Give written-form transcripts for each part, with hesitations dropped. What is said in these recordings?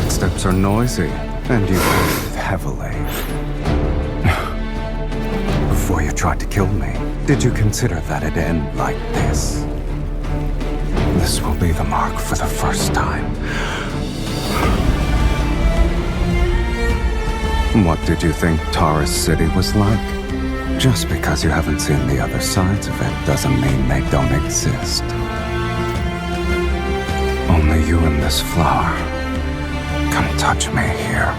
footsteps are noisy, and you breathe heavily. Before you tried to kill me, did you consider that it'd end like this? This will be the mark for the first time. What did you think Taurus City was like? Just because you haven't seen the other sides of it doesn't mean they don't exist. Only you and this flower can touch me here.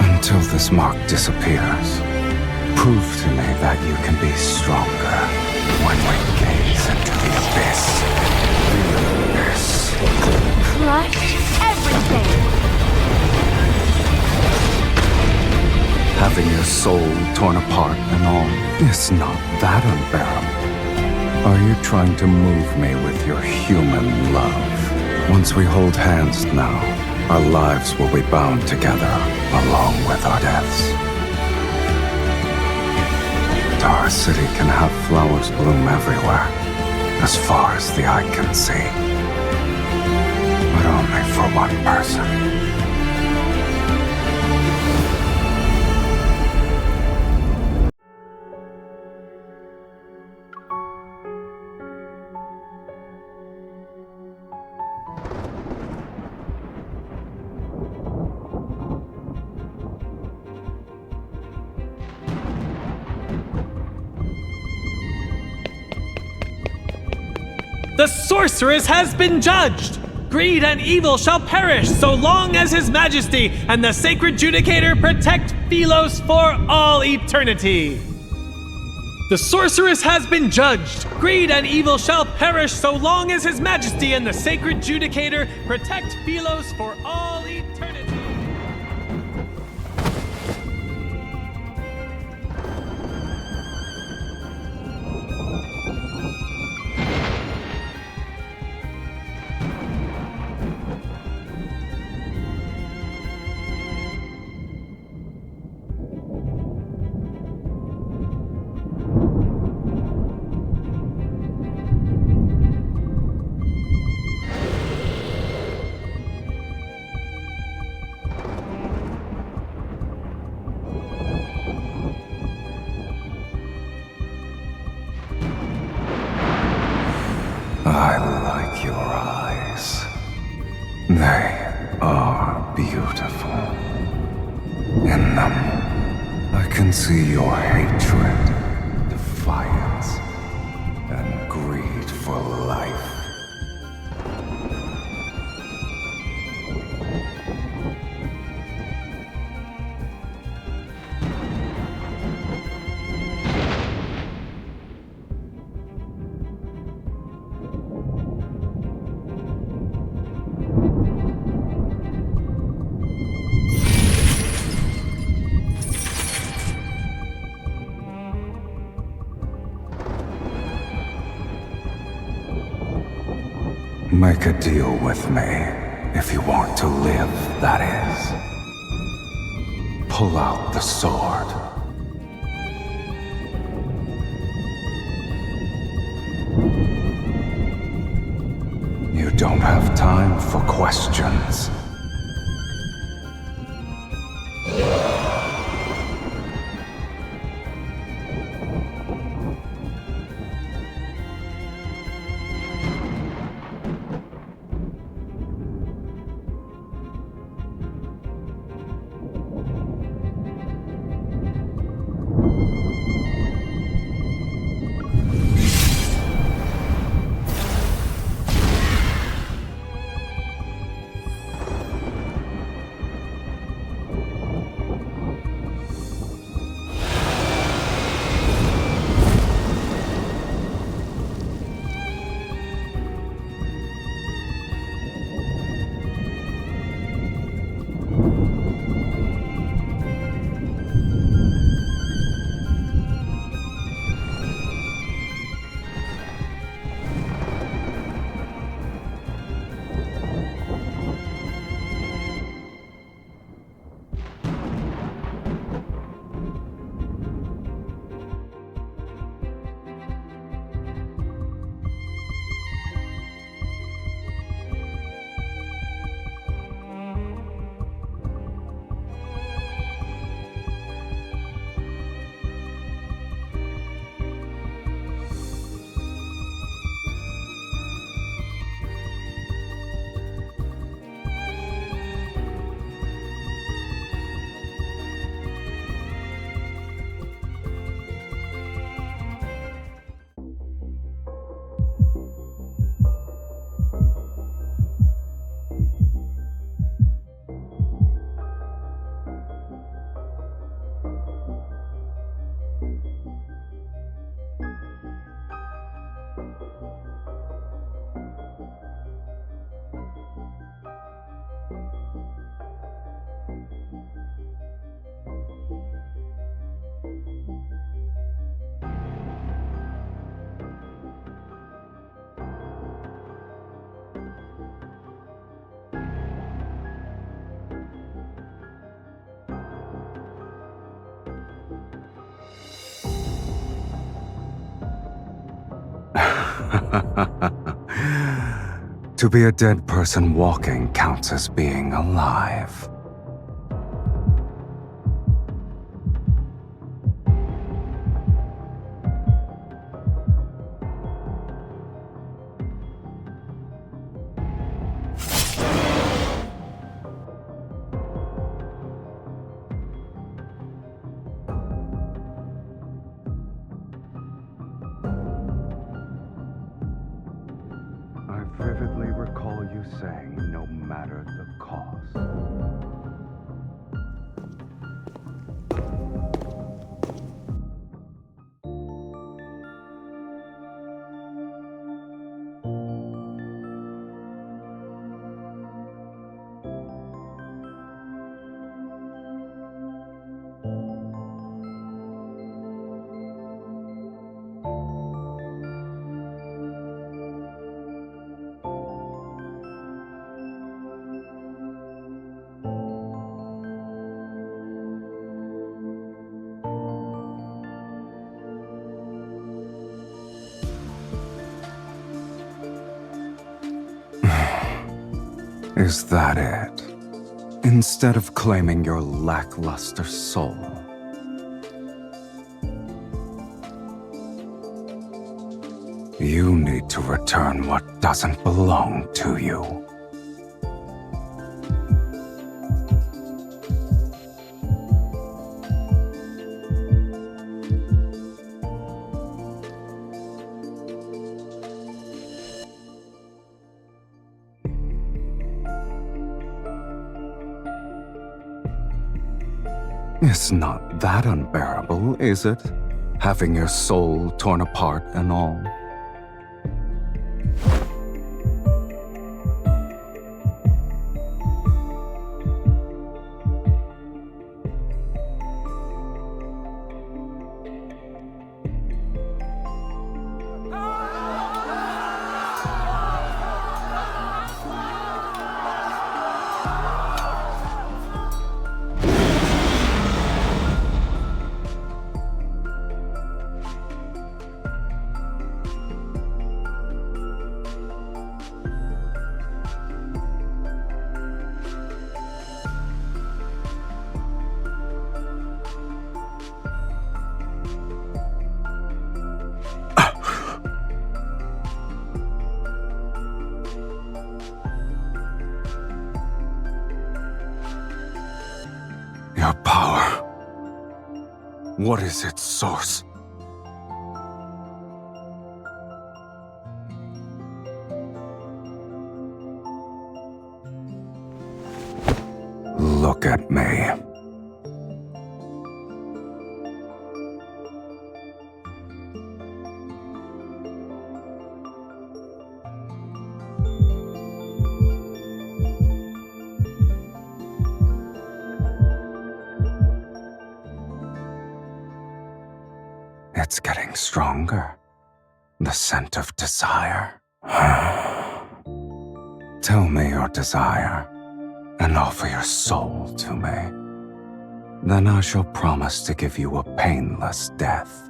Until this mark disappears, prove to me that you can be stronger when we gaze into the abyss. The abyss. Crush everything! Having your soul torn apart and all is not that unbearable. Are you trying to move me with your human love? Once we hold hands now, our lives will be bound together, along with our deaths. Taurus City can have flowers bloom everywhere, as far as the eye can see. But only for one person. The sorceress has been judged! Greed and evil shall perish so long as His Majesty and the Sacred Judicator protect Philos for all eternity! The sorceress has been judged! Greed and evil shall perish so long as His Majesty and the Sacred Judicator protect Philos for all eternity! I like your eyes. They are beautiful. In them, I can see your hatred, defiance, and greed for life. Make a deal with me, if you want to live, that is. Pull out the sword. You don't have time for questions. To be a dead person walking counts as being alive. I vividly recall you saying no matter the cost. Is that it? Instead of claiming your lackluster soul, you need to return what doesn't belong to you. It's not that unbearable, is it? Having your soul torn apart and all. Your power. What is its source? Look at me. It's getting stronger. The scent of desire. Tell me your desire, and offer your soul to me. Then I shall promise to give you a painless death.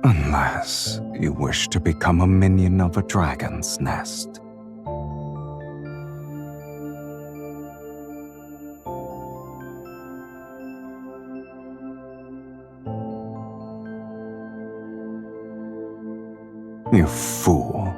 Unless you wish to become a minion of a dragon's nest. You fool.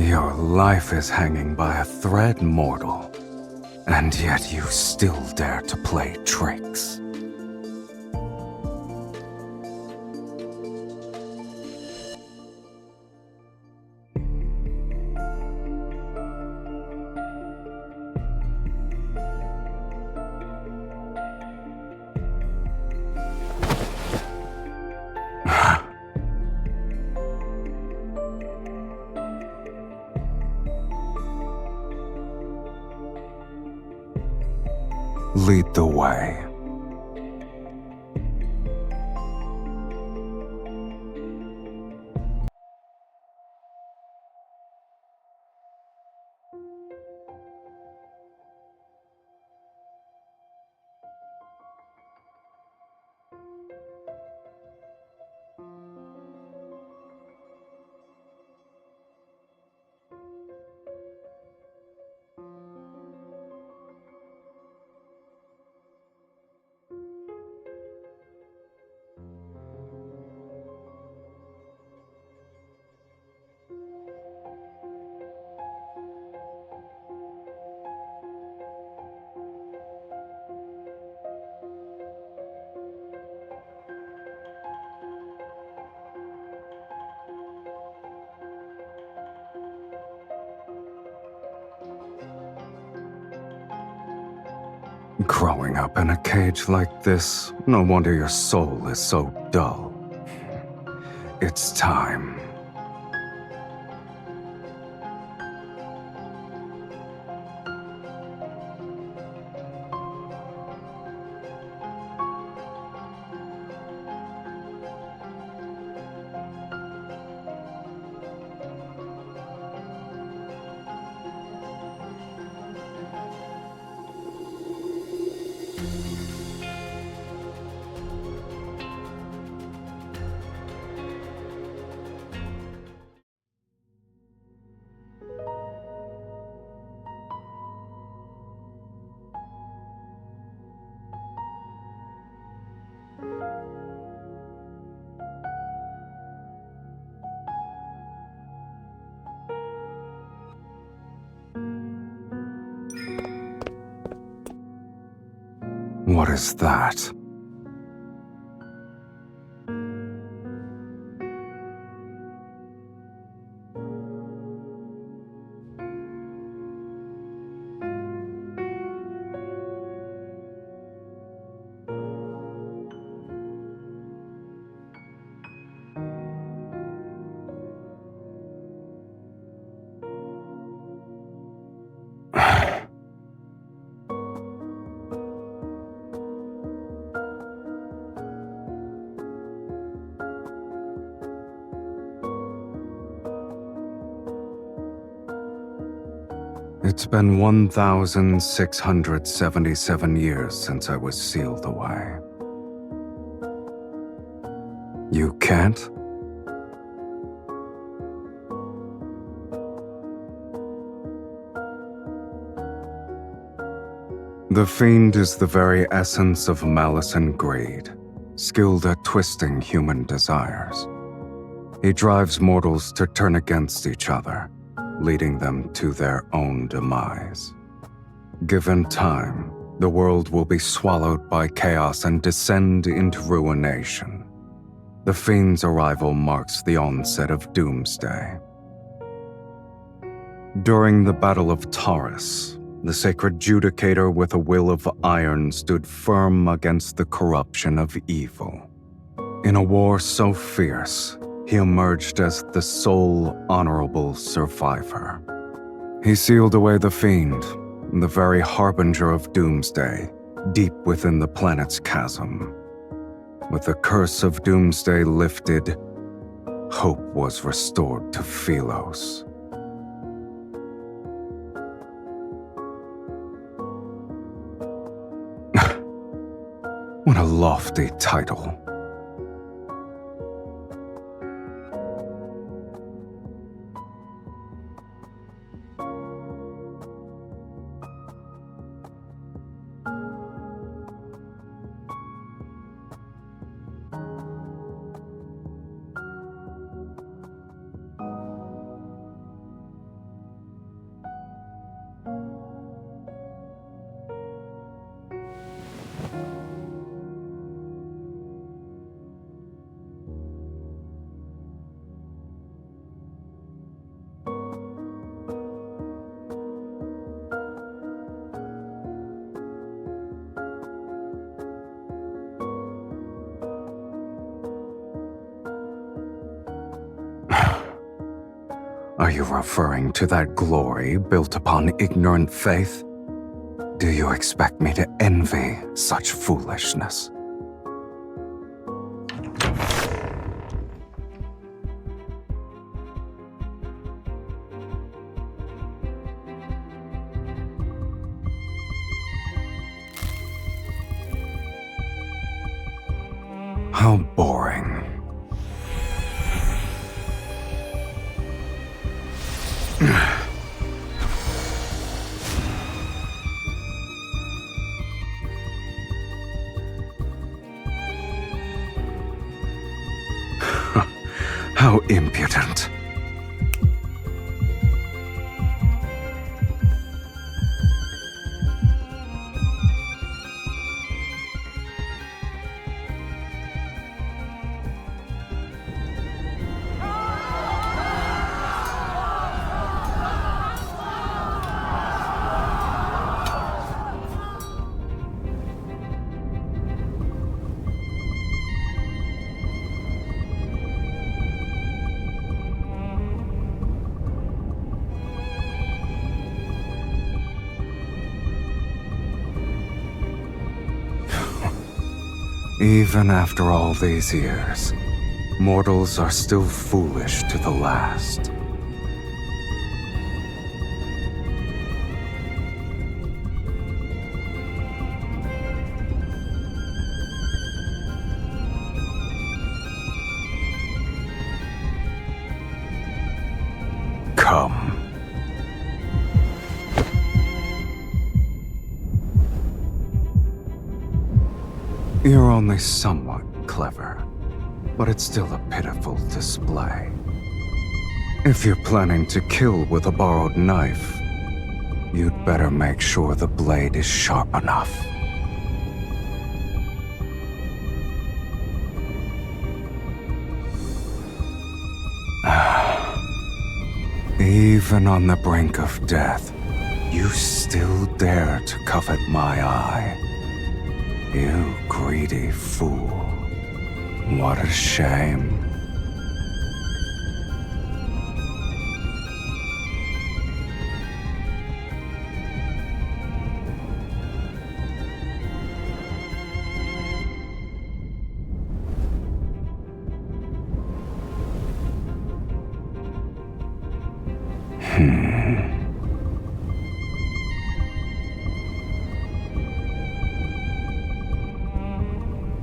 Your life is hanging by a thread, mortal, and yet you still dare to play tricks. Lead the way. Growing up in a cage like this, no wonder your soul is so dull. It's time. What is that? It's been 1,677 years since I was sealed away. You can't? The Fiend is the very essence of malice and greed, skilled at twisting human desires. He drives mortals to turn against each other, leading them to their own demise. Given time, the world will be swallowed by chaos and descend into ruination. The Fiend's arrival marks the onset of Doomsday. During the Battle of Taurus, the sacred judicator with a will of iron stood firm against the corruption of evil. In a war so fierce, he emerged as the sole honorable survivor. He sealed away the Fiend, the very harbinger of Doomsday, deep within the planet's chasm. With the curse of Doomsday lifted, hope was restored to Philos. What a lofty title. Are you referring to that glory built upon ignorant faith? Do you expect me to envy such foolishness? How boring. How impudent. Even after all these years, mortals are still foolish to the last. Come. You're only somewhat clever, but it's still a pitiful display. If you're planning to kill with a borrowed knife, you'd better make sure the blade is sharp enough. Even on the brink of death, you still dare to covet my eye. You greedy fool. What a shame.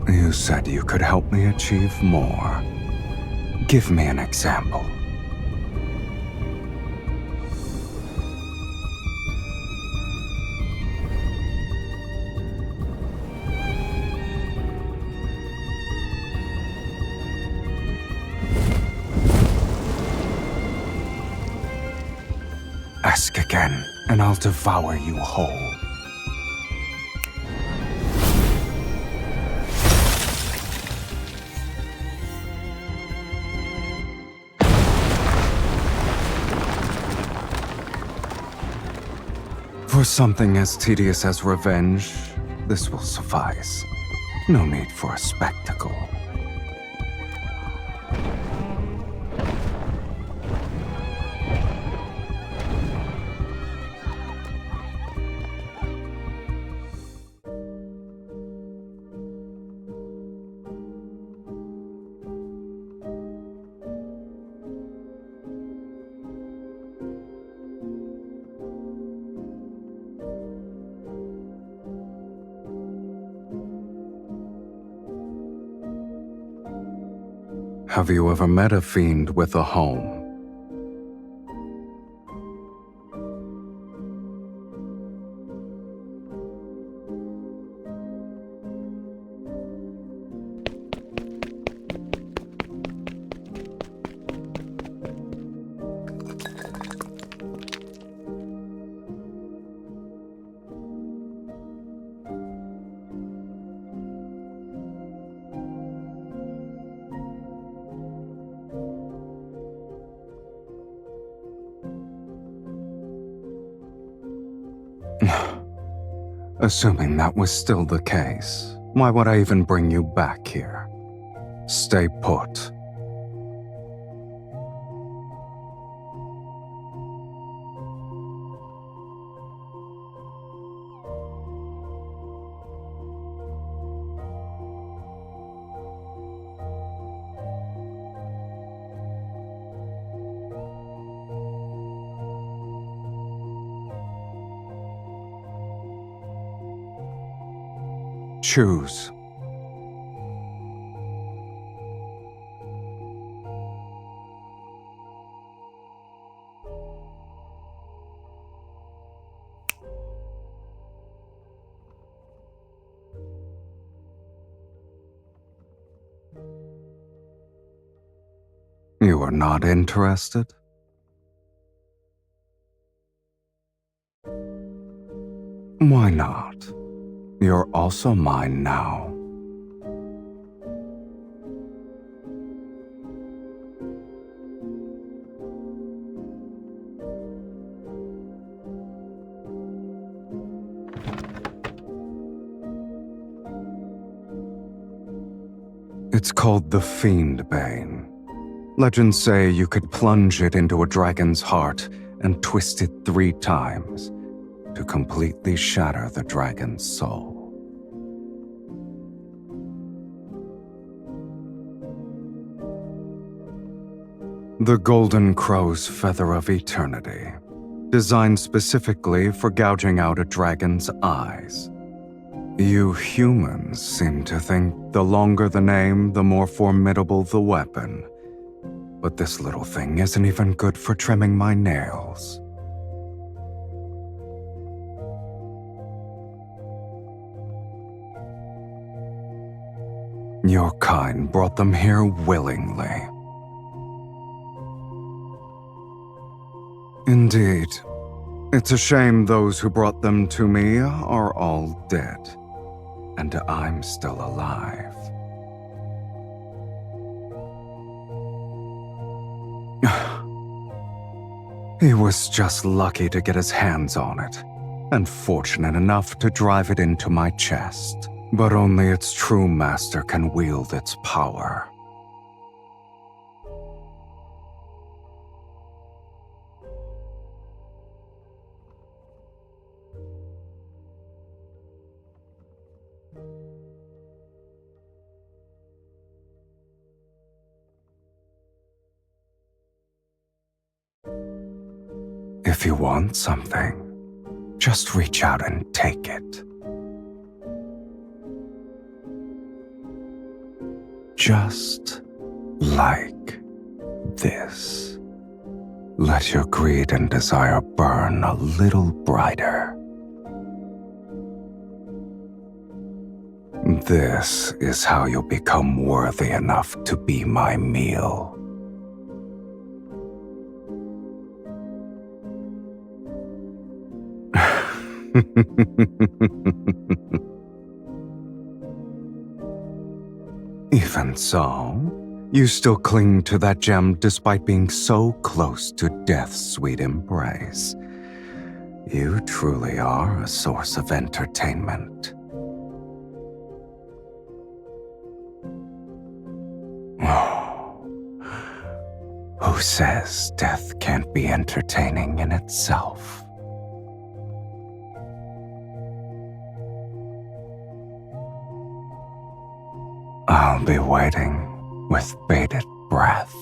You said you could help me achieve more. Give me an example. Ask again, and I'll devour you whole. For something as tedious as revenge, this will suffice. No need for a spectacle. Have you ever met a fiend with a home? Assuming that was still the case, why would I even bring you back here? Stay put. Choose. You are not interested? Why not? You're also mine now. It's called the Fiend Bane. Legends say you could plunge it into a dragon's heart and twist it 3 times to completely shatter the dragon's soul. The Golden Crow's Feather of Eternity, designed specifically for gouging out a dragon's eyes. You humans seem to think the longer the name, the more formidable the weapon. But this little thing isn't even good for trimming my nails. Your kind brought them here willingly. Indeed. It's a shame those who brought them to me are all dead, and I'm still alive. He was just lucky to get his hands on it, and fortunate enough to drive it into my chest. But only its true master can wield its power. If you want something, just reach out and take it. Just like this. Let your greed and desire burn a little brighter. This is how you'll become worthy enough to be my meal. Even so, you still cling to that gem despite being so close to death's sweet embrace. You truly are a source of entertainment. Who says death can't be entertaining in itself? I'll be waiting with bated breath.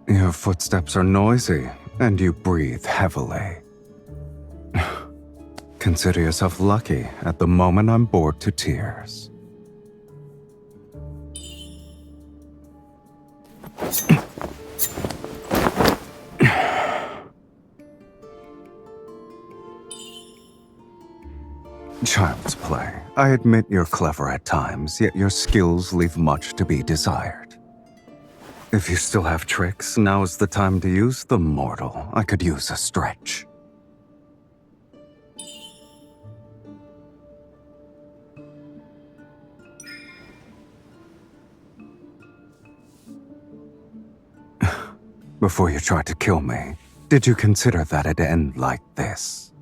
Your footsteps are noisy, and you breathe heavily. Consider yourself lucky. At the moment, I'm bored to tears. Child's play. I admit you're clever at times, yet your skills leave much to be desired. If you still have tricks, now is the time to use them, mortal. I could use a stretch. Before you tried to kill me, did you consider that it'd end like this?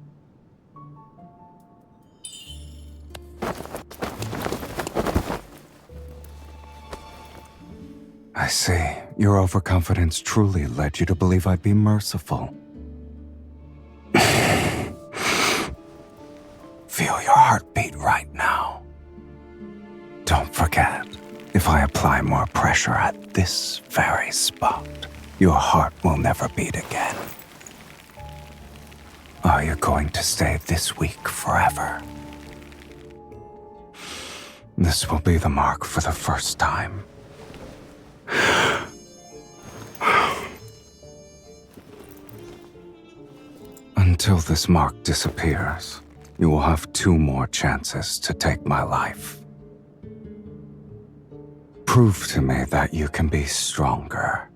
I see. Your overconfidence truly led you to believe I'd be merciful. Feel your heartbeat right now. Don't forget, if I apply more pressure at this very spot, your heart will never beat again. Are you going to stay this weak forever? This will be the mark for the first time. Until this mark disappears, you will have 2 more chances to take my life. Prove to me that you can be stronger.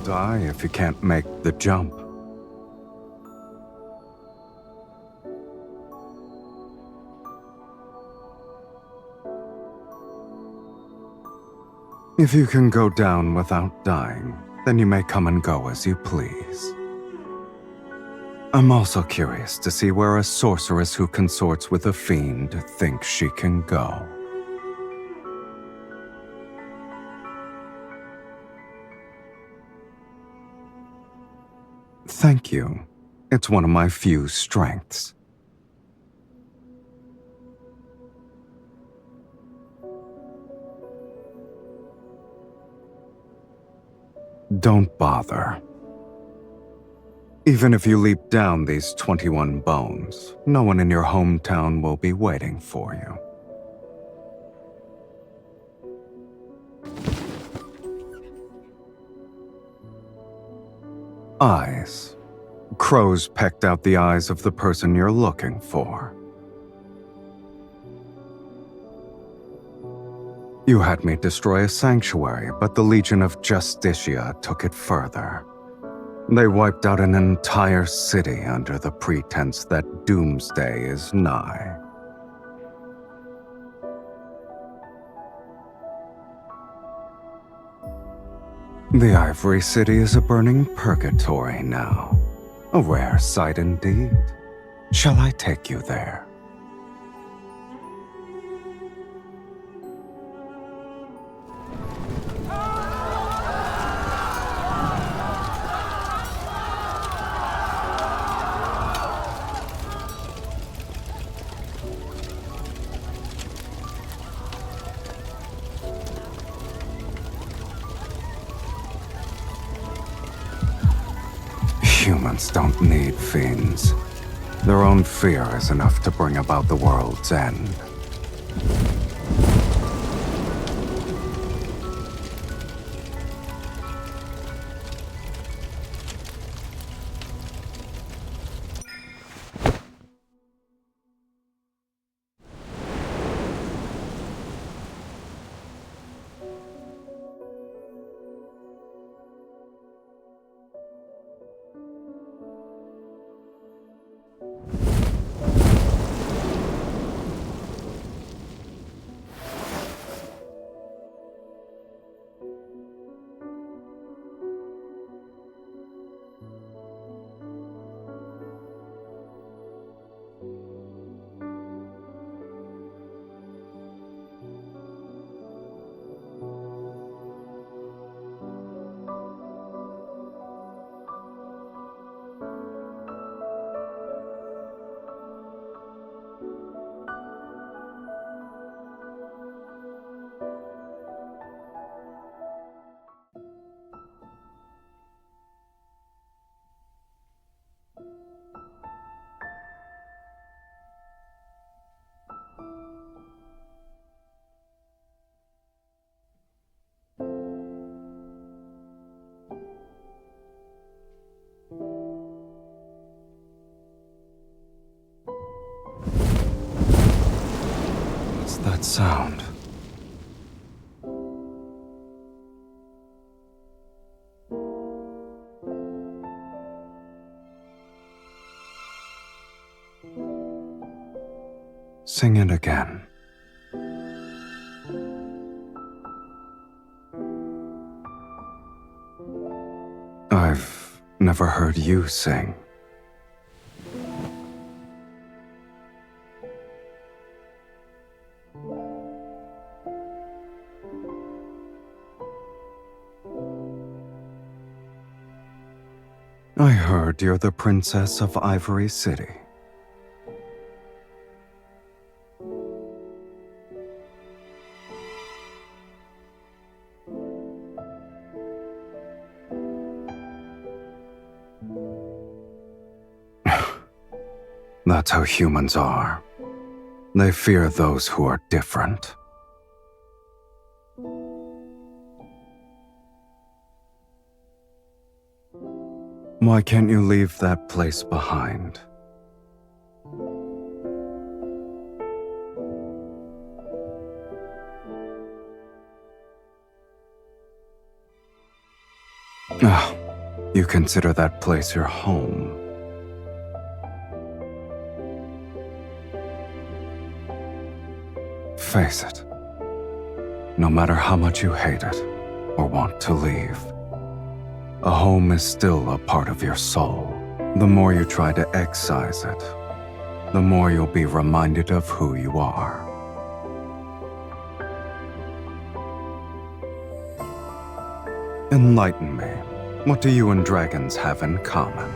Die if you can't make the jump. If you can go down without dying, then you may come and go as you please. I'm also curious to see where a sorceress who consorts with a fiend thinks she can go. Thank you. It's one of my few strengths. Don't bother. Even if you leap down these 21 bones, no one in your hometown will be waiting for you. Eyes. Crows pecked out the eyes of the person you're looking for. You had me destroy a sanctuary, but the Legion of Justicia took it further. They wiped out an entire city under the pretense that doomsday is nigh. The Ivory City is a burning purgatory now. A rare sight indeed. Shall I take you there? Humans don't need fiends. Their own fear is enough to bring about the world's end. What's that sound? Sing it again. I've never heard you sing. I heard you're the Princess of Ivory City. That's how humans are. They fear those who are different. Why can't you leave that place behind? Ah, you consider that place your home. Face it. No matter how much you hate it or want to leave, a home is still a part of your soul. The more you try to excise it, the more you'll be reminded of who you are. Enlighten me. What do you and dragons have in common?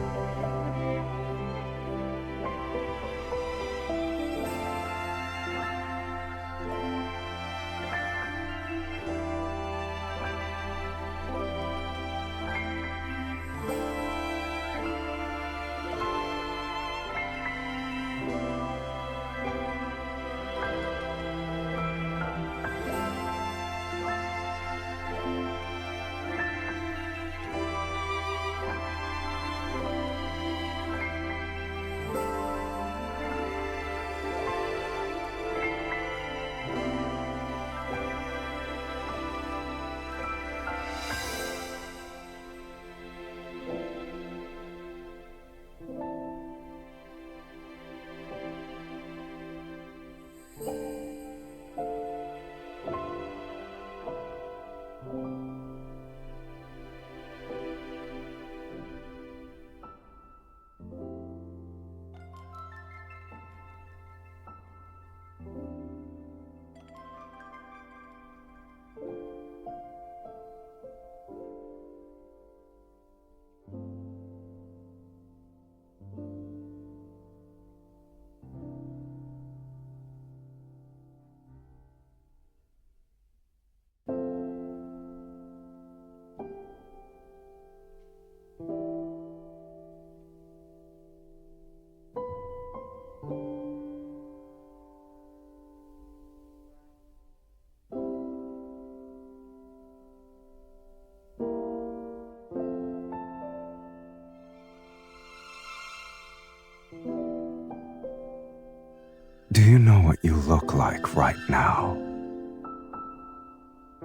you look like right now.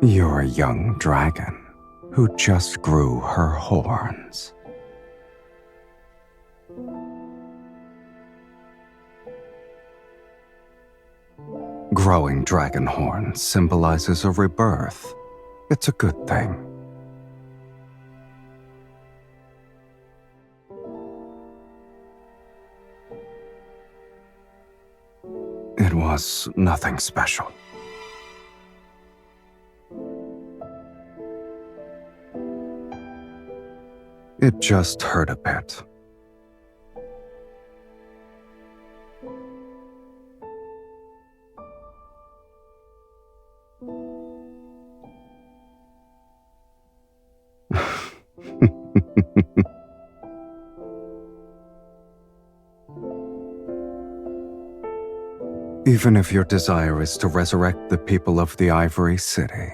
You're a young dragon who just grew her horns. Growing dragon horns symbolizes a rebirth. It's a good thing. It was nothing special. It just hurt a bit. Even if your desire is to resurrect the people of the Ivory City,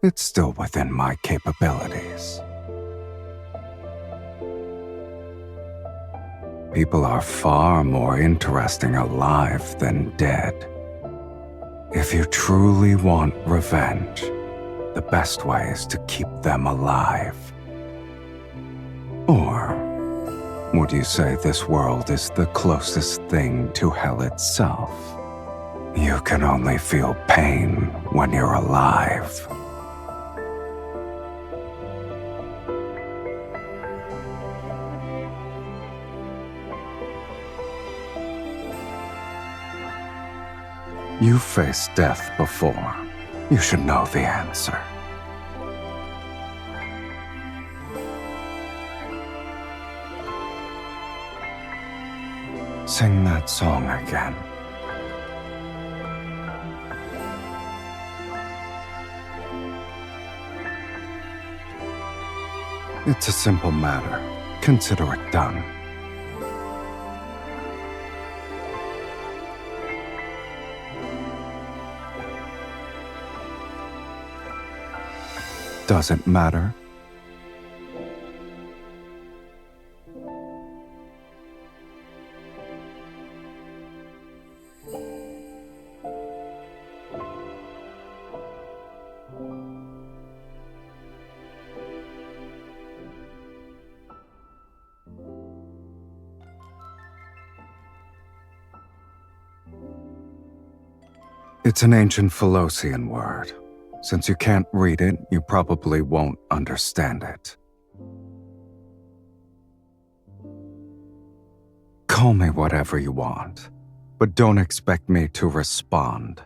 it's still within my capabilities. People are far more interesting alive than dead. If you truly want revenge, the best way is to keep them alive. Or would you say this world is the closest thing to hell itself? You can only feel pain when you're alive. You've faced death before. You should know the answer. Sing that song again. It's a simple matter. Consider it done. Does it matter? It's an ancient Philosian word. Since you can't read it, you probably won't understand it. Call me whatever you want, but don't expect me to respond.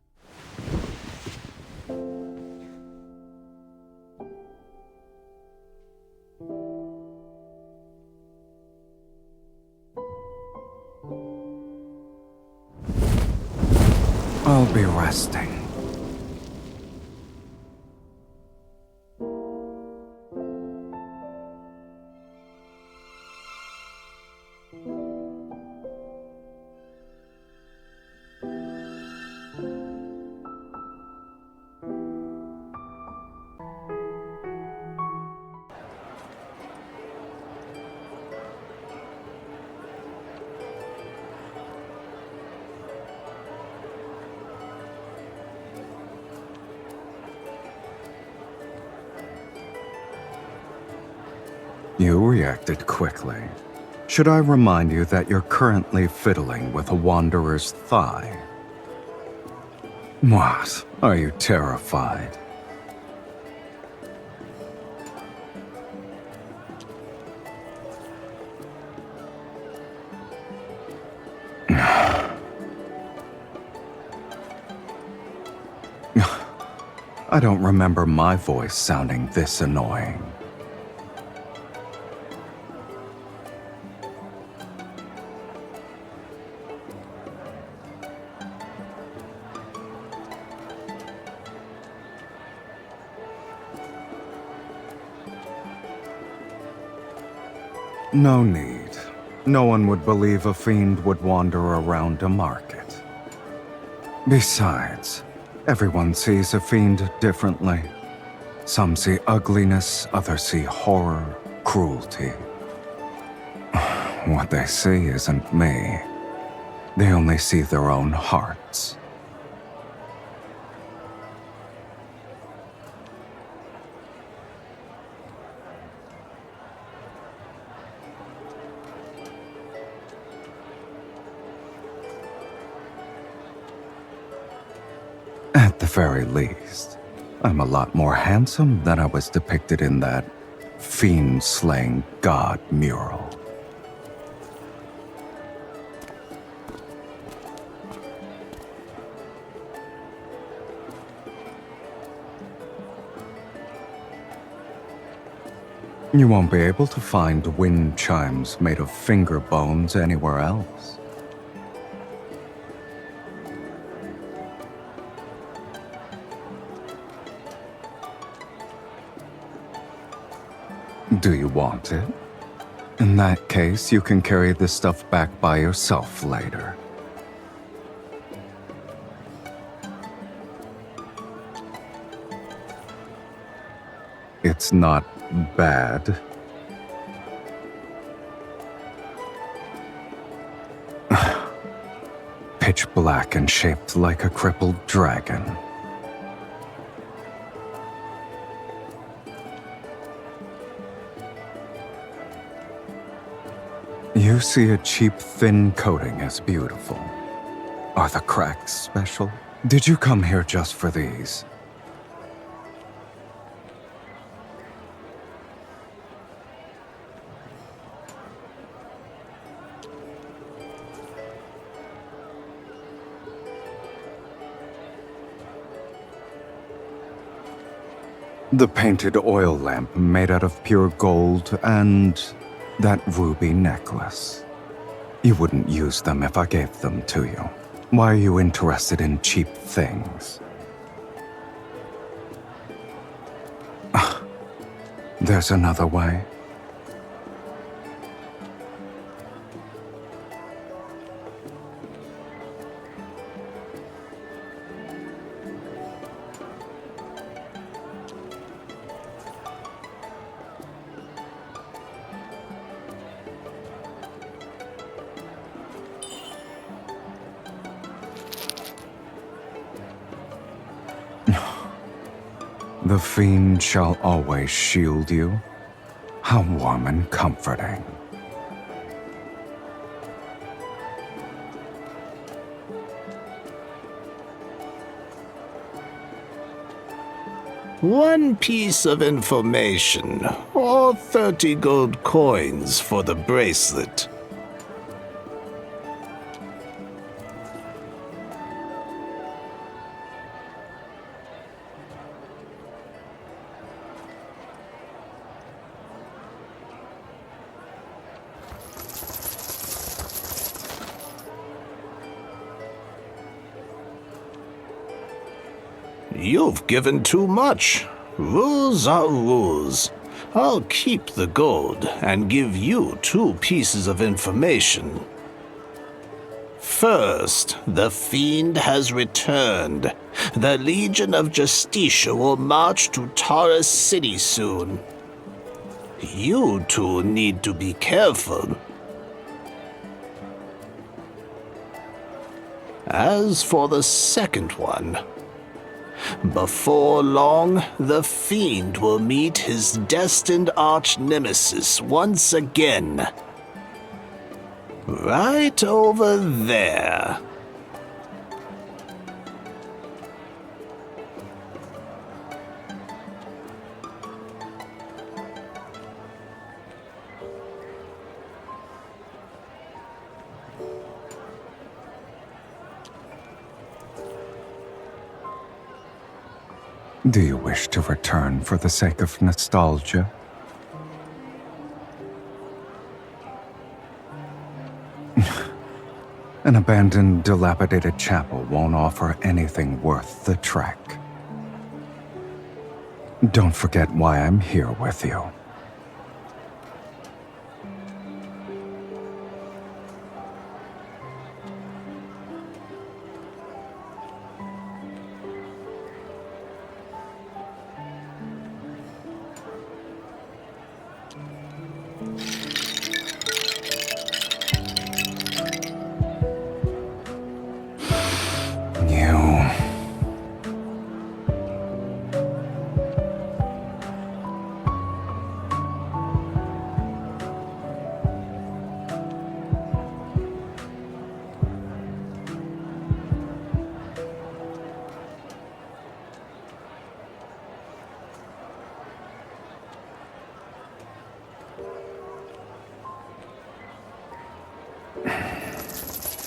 I'll be resting. You reacted quickly. Should I remind you that you're currently fiddling with a wanderer's thigh? What? Are you terrified? I don't remember my voice sounding this annoying. No need. No one would believe a fiend would wander around a market. Besides, everyone sees a fiend differently. Some see ugliness, others see horror, cruelty. What they see isn't me. They only see their own hearts. very least, I'm a lot more handsome than I was depicted in that fiend-slaying god mural. You won't be able to find wind chimes made of finger bones anywhere else. Do you want it? In that case, you can carry this stuff back by yourself later. It's not bad. Pitch black and shaped like a crippled dragon. You see a cheap, thin coating as beautiful. Are the cracks special? Did you come here just for these? The painted oil lamp made out of pure gold and that ruby necklace. You wouldn't use them if I gave them to you. Why are you interested in cheap things? There's another way. The fiend shall always shield you. How warm and comforting. One piece of information, or 30 gold coins for the bracelet. You've given too much. Rules are rules. I'll keep the gold and give you 2 pieces of information. First, the fiend has returned. The Legion of Justicia will march to Taurus City soon. You two need to be careful. As for the second one, before long, the fiend will meet his destined arch-nemesis once again. Right over there. Do you wish to return for the sake of nostalgia? An abandoned, dilapidated chapel won't offer anything worth the trek. Don't forget why I'm here with you.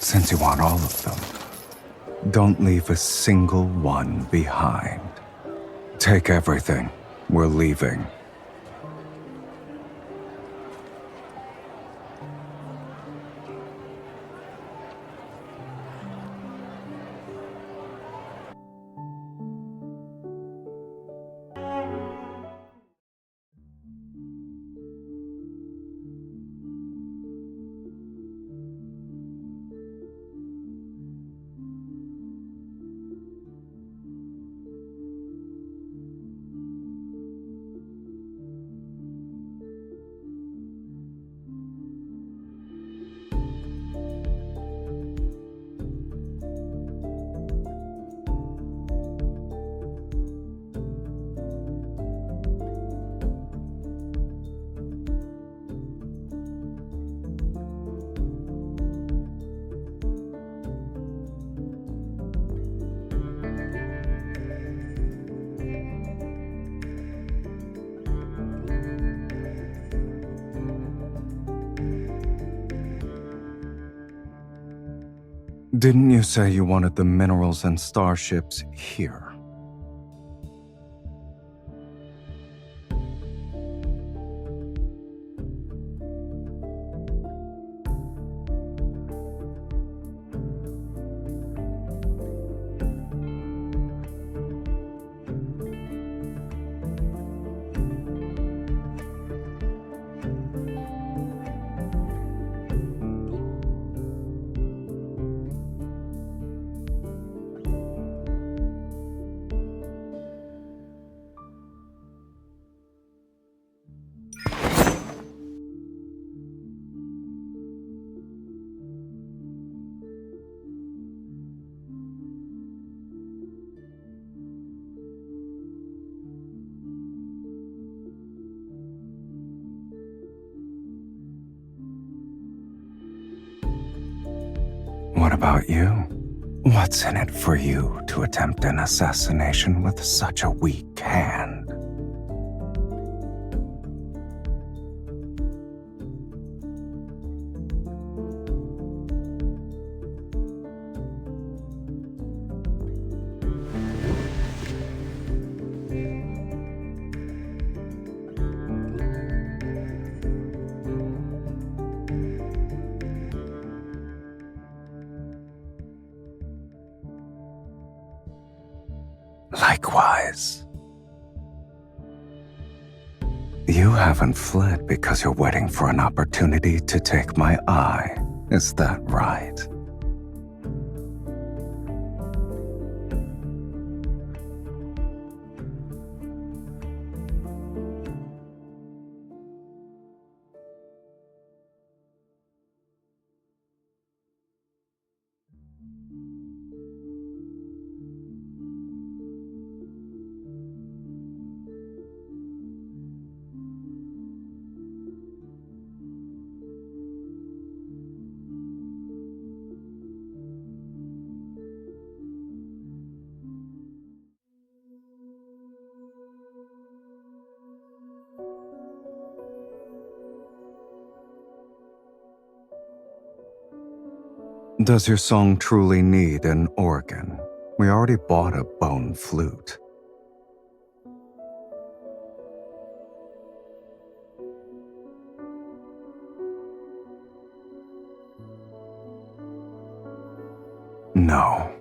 since you want all of them, don't leave a single one behind. Take everything. We're leaving. Didn't you say you wanted the minerals and starships here? What about you? What's in it for you to attempt an assassination with such a weak hand? Likewise. You haven't fled because you're waiting for an opportunity to take my eye. Is that right? Does your song truly need an organ? We already bought a bone flute. No.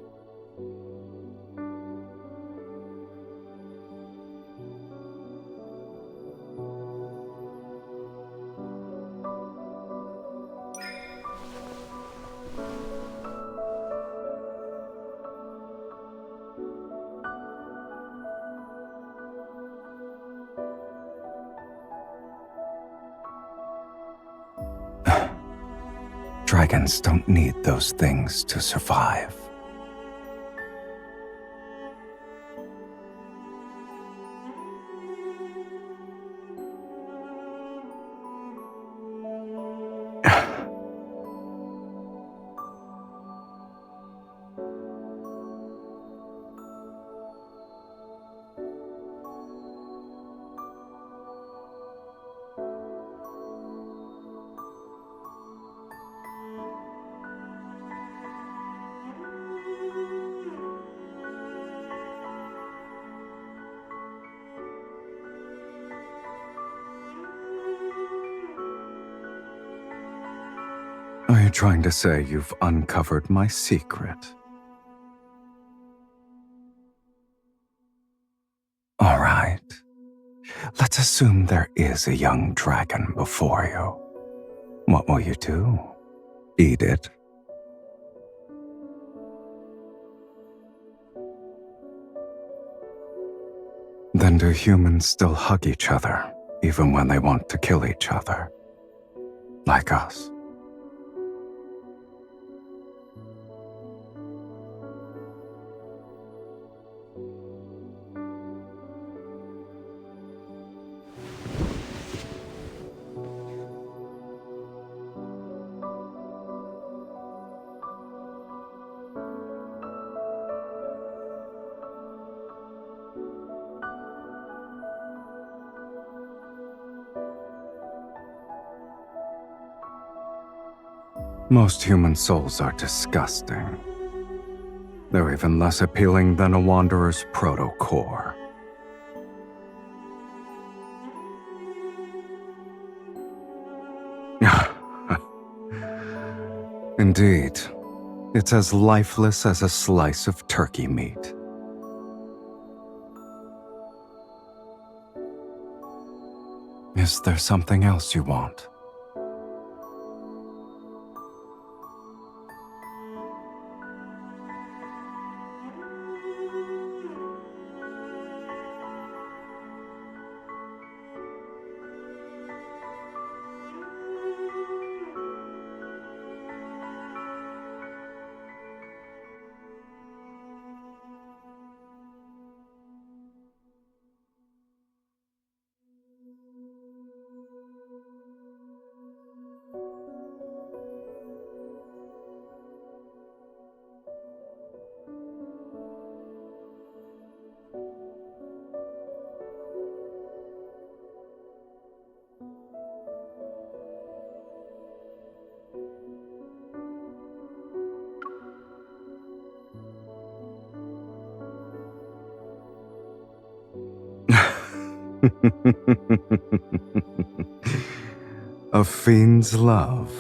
Dragons don't need those things to survive. trying to say you've uncovered my secret? All right. Let's assume there is a young dragon before you. What will you do? Eat it? Then do humans still hug each other, even when they want to kill each other? Like us? Most human souls are disgusting. They're even less appealing than a wanderer's proto-core. Indeed, it's as lifeless as a slice of turkey meat. Is there something else you want? A fiend's love.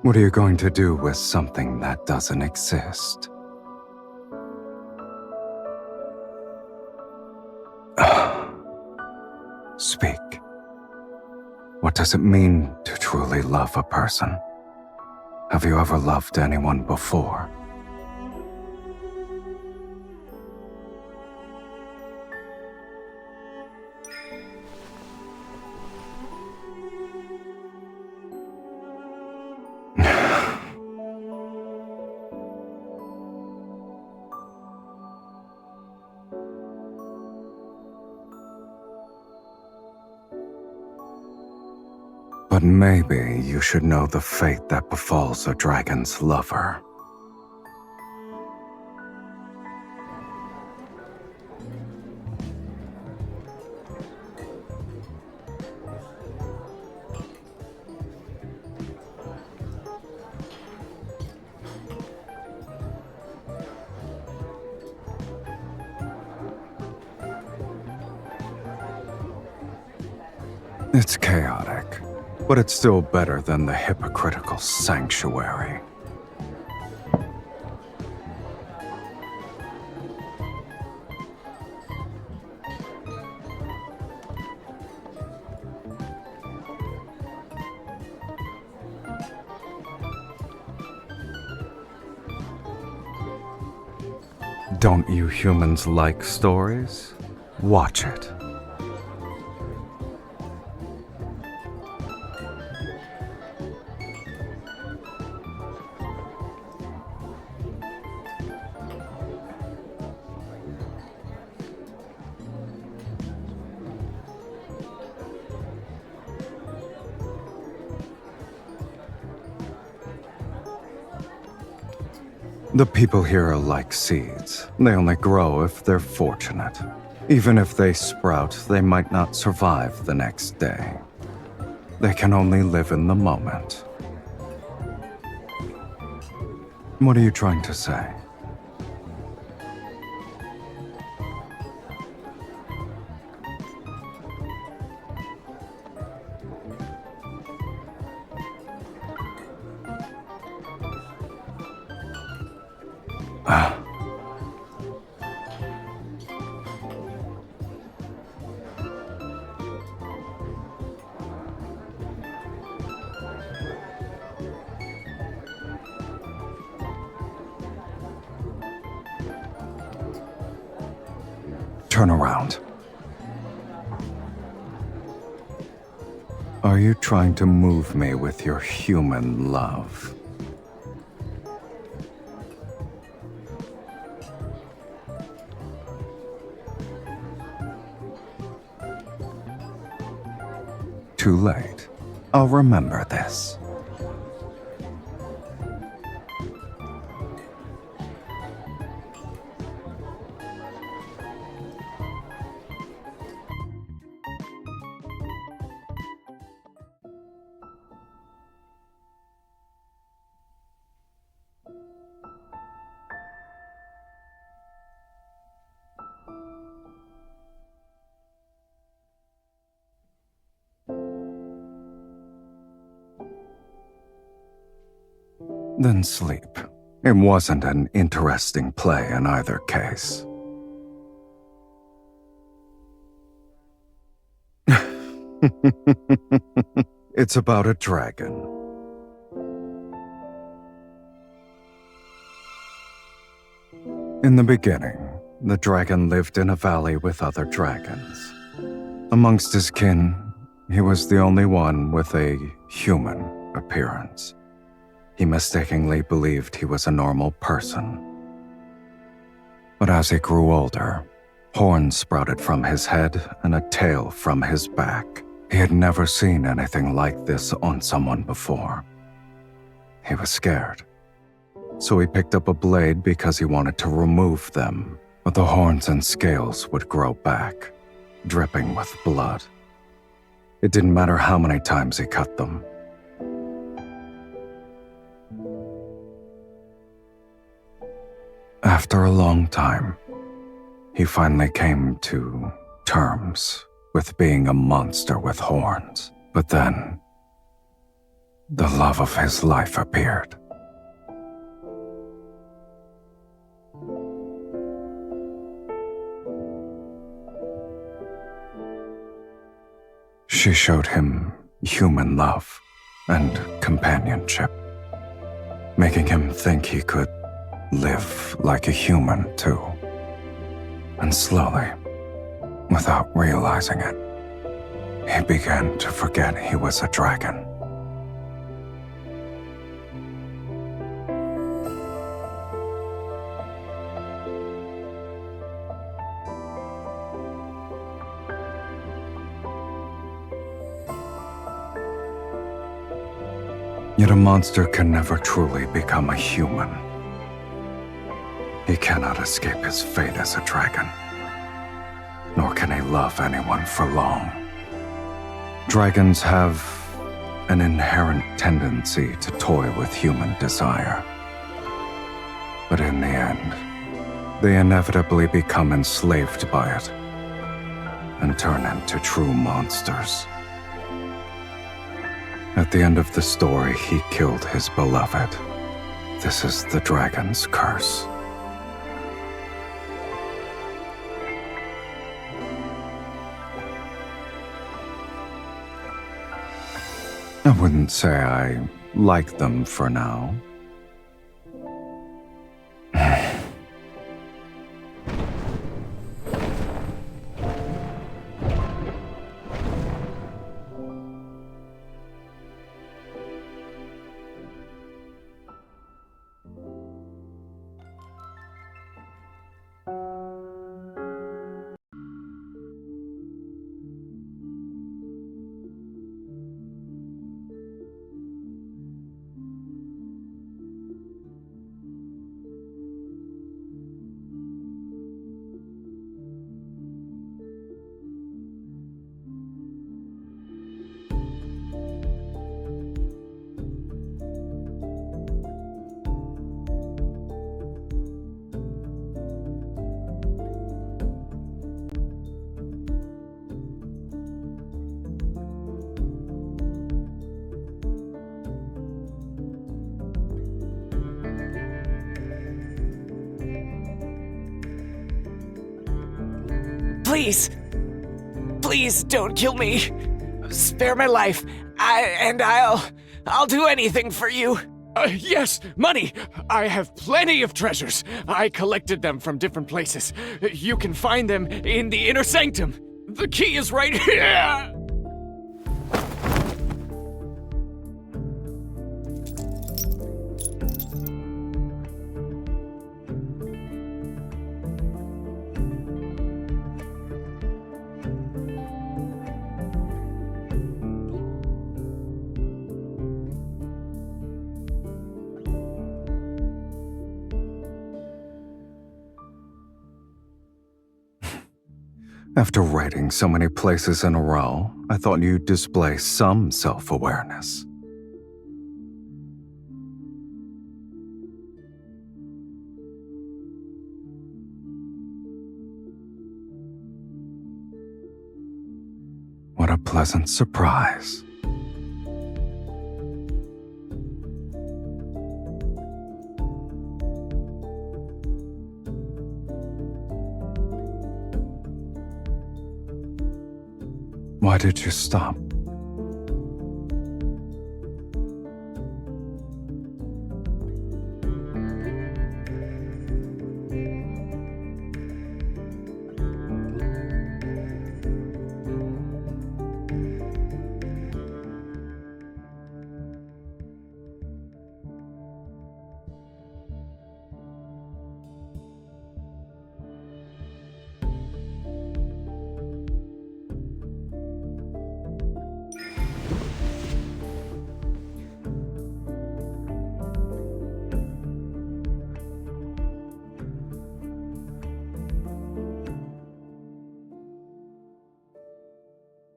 What are you going to do with something that doesn't exist? Speak. What does it mean to truly love a person? Have you ever loved anyone before? But maybe you should know the fate that befalls a dragon's lover. It's chaotic, but it's still better than the hypocritical sanctuary. Don't you humans like stories? Watch it. The people here are like seeds. They only grow if they're fortunate. Even if they sprout, they might not survive the next day. They can only live in the moment. What are you trying to say? Turn around. Are you trying to move me with your human love? Too late. I'll remember this. Then sleep. It wasn't an interesting play in either case. It's about a dragon. In the beginning, the dragon lived in a valley with other dragons. Amongst his kin, he was the only one with a human appearance. He mistakenly believed he was a normal person. But as he grew older, horns sprouted from his head and a tail from his back. He had never seen anything like this on someone before. He was scared. So he picked up a blade because he wanted to remove them, but the horns and scales would grow back, dripping with blood. It didn't matter how many times he cut them. After a long time, he finally came to terms with being a monster with horns. But then, the love of his life appeared. She showed him human love and companionship, making him think he could live like a human too. And slowly, without realizing it, he began to forget he was a dragon. Yet a monster can never truly become a human. He cannot escape his fate as a dragon, nor can he love anyone for long. Dragons have an inherent tendency to toy with human desire. But in the end, they inevitably become enslaved by it and turn into true monsters. At the end of the story, he killed his beloved. This is the dragon's curse. I wouldn't say I like them for now. Please don't kill me. Spare my life. I'll do anything for you. Yes, money! I have plenty of treasures. I collected them from different places. You can find them in the inner sanctum. The key is right here! After writing so many places in a row, I thought you'd display some self-awareness. What a pleasant surprise. Why did you stop?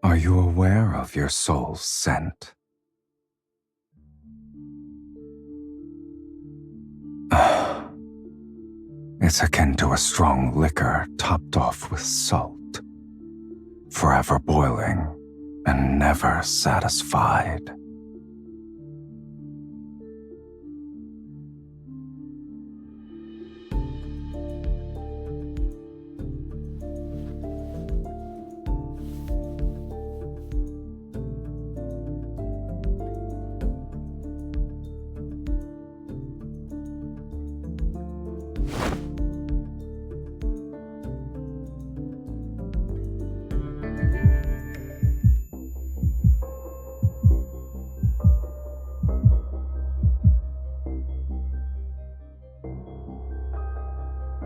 Are you aware of your soul's scent? It's akin to a strong liquor topped off with salt, forever boiling and never satisfied.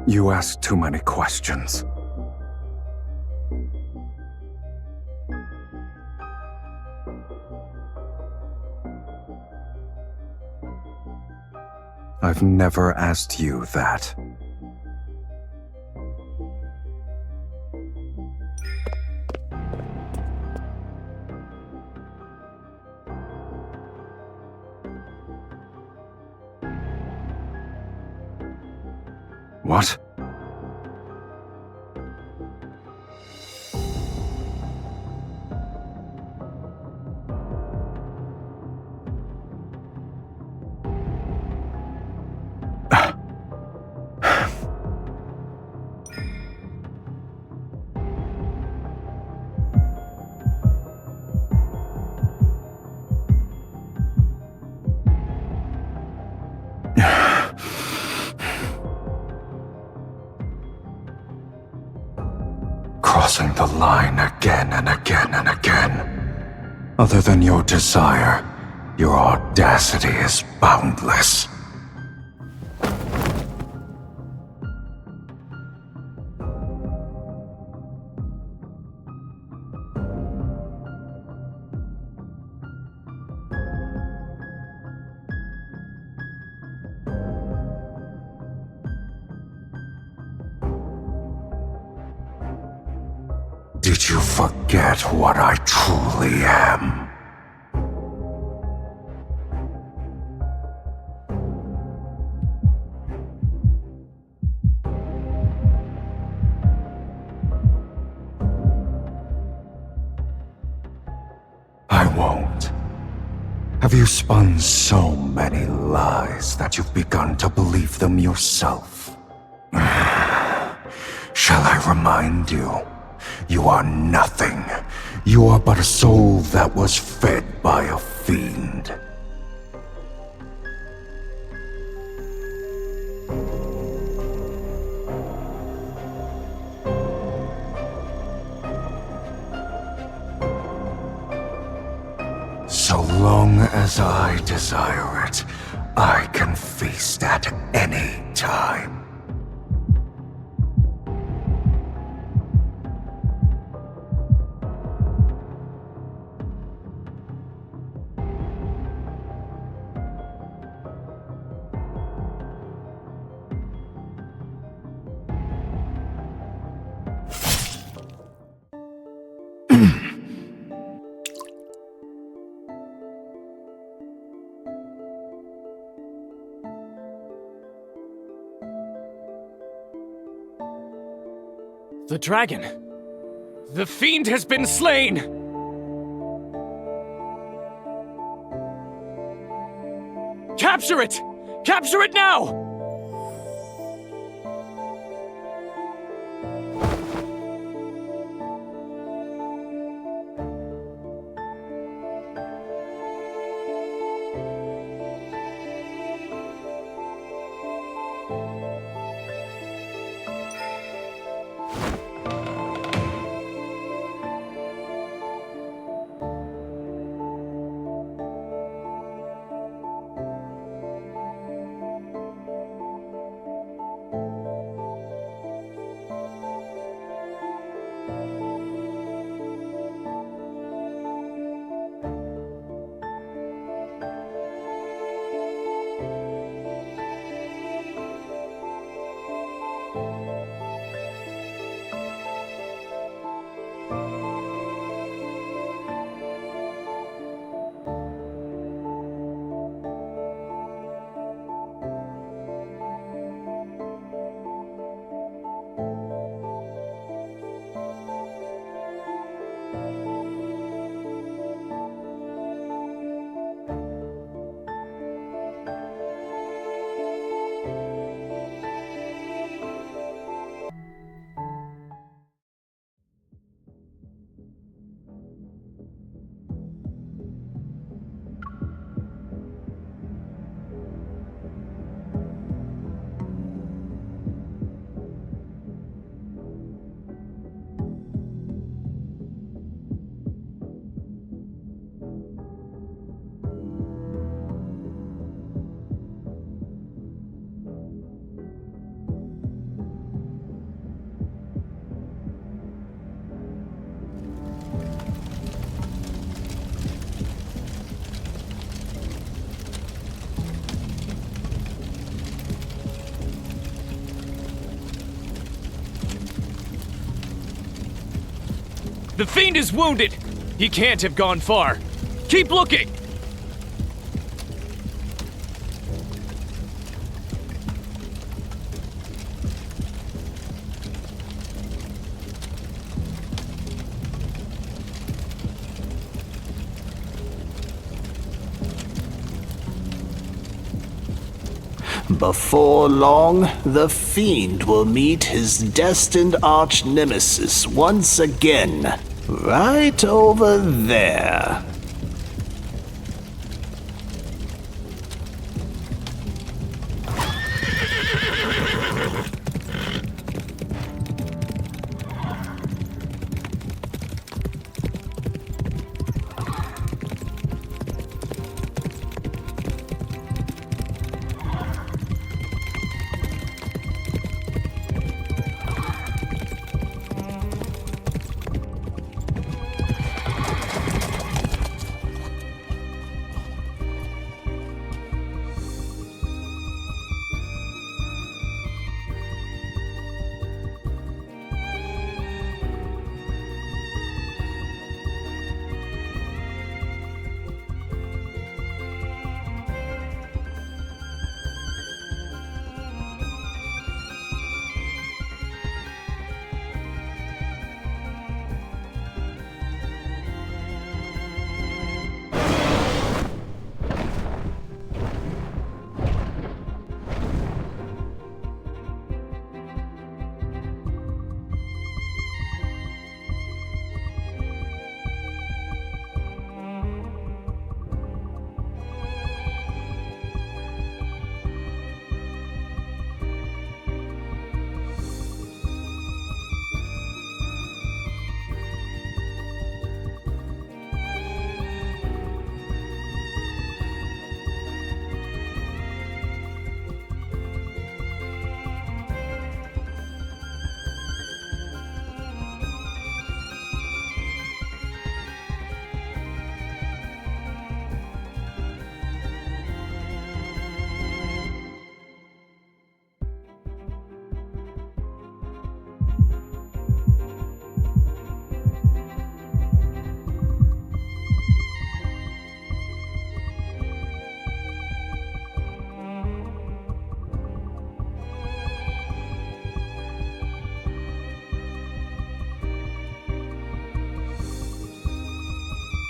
You ask too many questions. I've never asked you that. What? Crossing the line again and again and again. Other than your desire, your audacity is boundless. Did you forget what I truly am? I won't. Have you spun so many lies that you've begun to believe them yourself? Shall I remind you? You are nothing. You are but a soul that was fed by a fiend. So long as I desire it, I can feast at any time. The dragon! The fiend has been slain! Capture it! Capture it now! The fiend is wounded! He can't have gone far. Keep looking! Before long, the fiend will meet his destined arch-nemesis once again, right over there.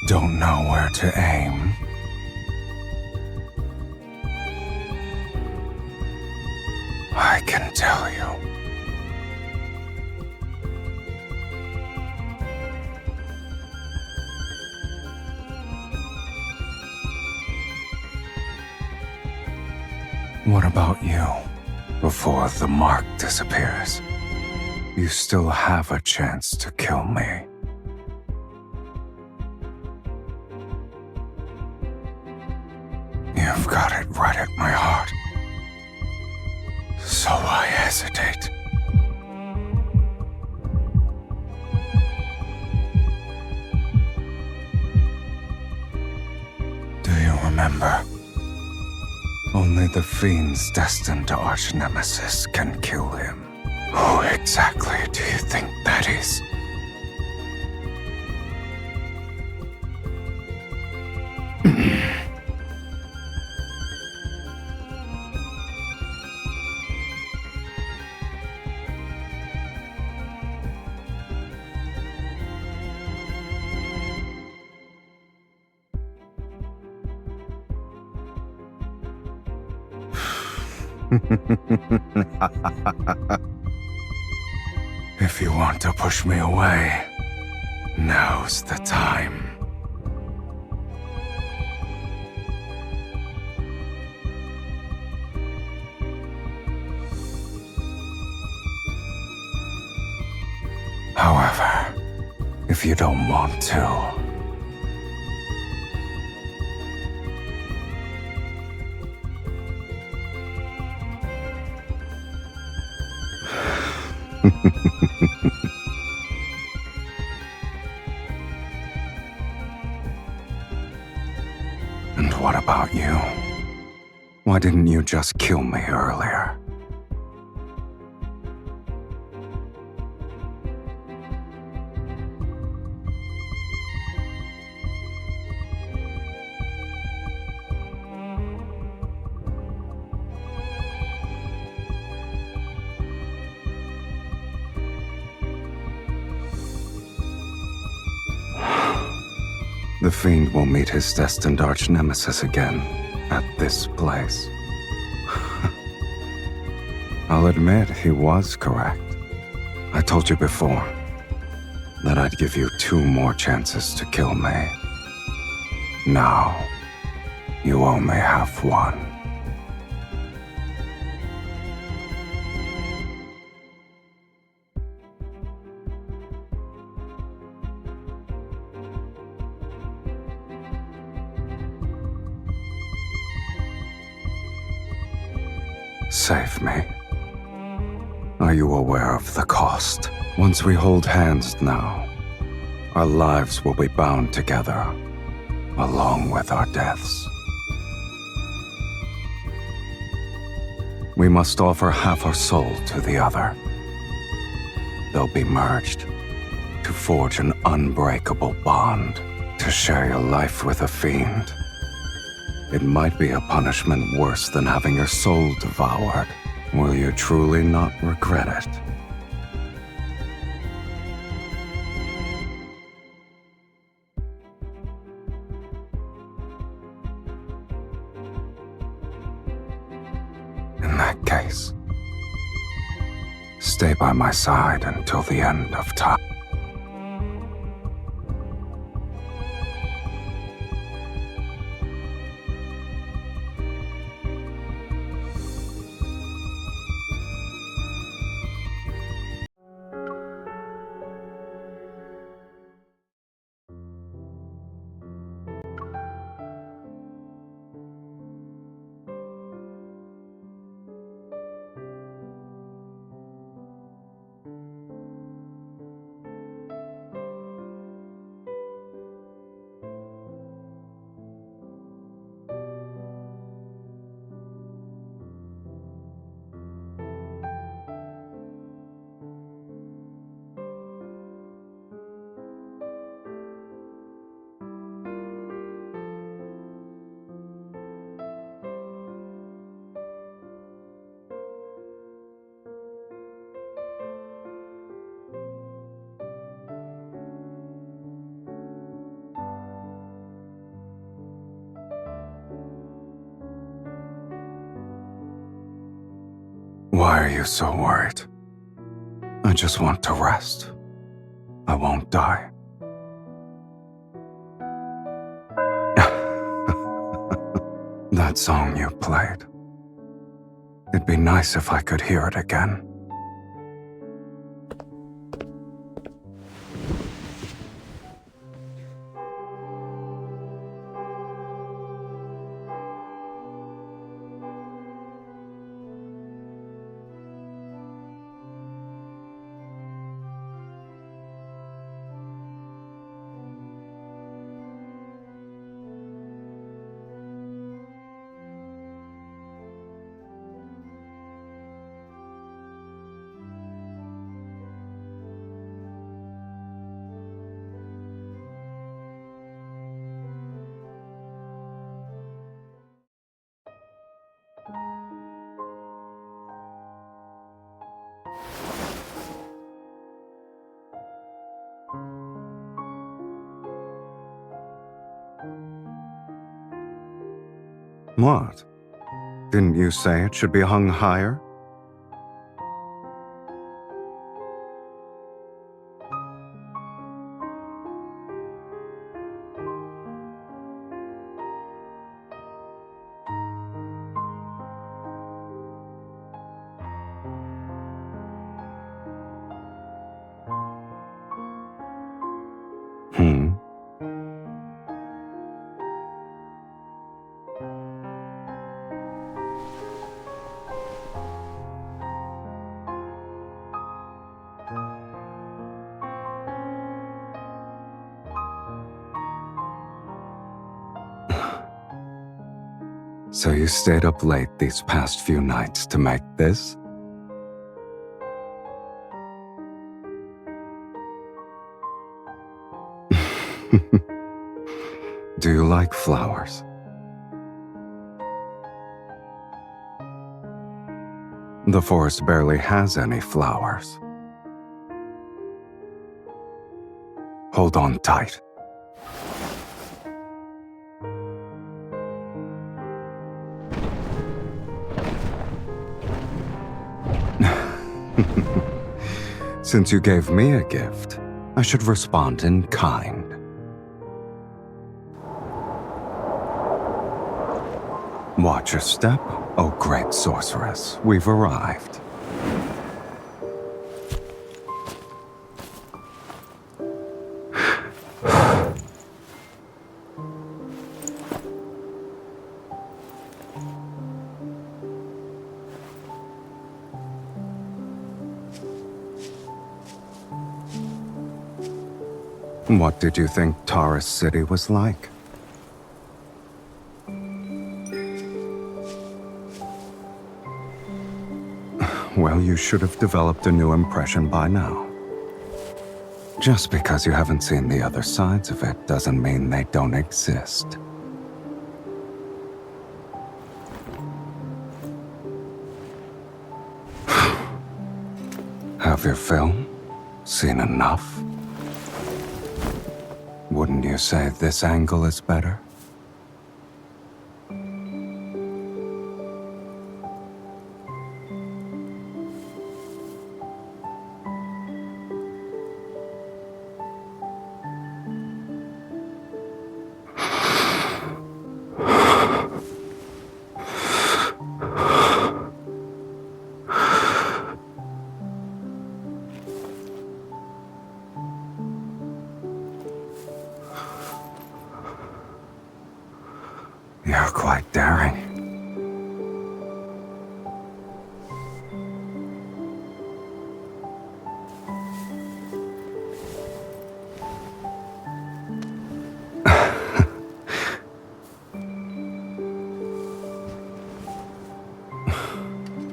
don't know where to aim? I can tell you. What about you? Before the mark disappears, you still have a chance to kill me. You've got it right at my heart. So why hesitate? Do you remember? Only the fiend's destined arch-nemesis can kill him. Who exactly do you think that is? If you want to push me away, now's the time. However, if you don't want to, and what about you? Why didn't you just kill me earlier? The fiend will meet his destined arch-nemesis again at this place. I'll admit he was correct. I told you before that I'd give you 2 more chances to kill me. Now, you only have 1. Save me. Are you aware of the cost? Once we hold hands now, our lives will be bound together, along with our deaths. We must offer half our soul to the other. They'll be merged to forge an unbreakable bond, to share your life with a fiend. It might be a punishment worse than having your soul devoured. Will you truly not regret it? In that case, stay by my side until the end of time. Why are you so worried? I just want to rest. I won't die. That song you played. It'd be nice if I could hear it again. What? Didn't you say it should be hung higher? Hmm? So you stayed up late these past few nights to make this? Do you like flowers? The forest barely has any flowers. Hold on tight. Since you gave me a gift, I should respond in kind. Watch your step, oh great sorceress. We've arrived. What did you think Taurus City was like? Well, you should have developed a new impression by now. Just because you haven't seen the other sides of it doesn't mean they don't exist. Have your fill? Seen enough? Wouldn't you say this angle is better? You're quite daring.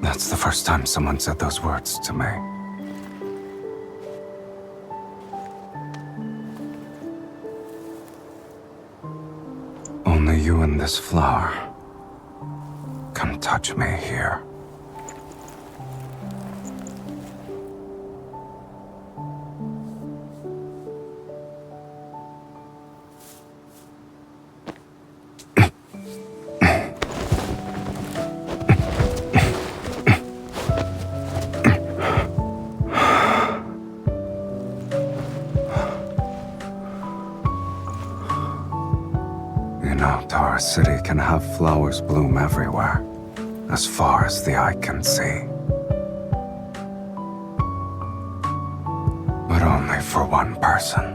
That's the first time someone said those words to me. Only you and this flower can touch me here. You know, Tara City can have flowers bloom everywhere, as far as the eye can see. But only for one person.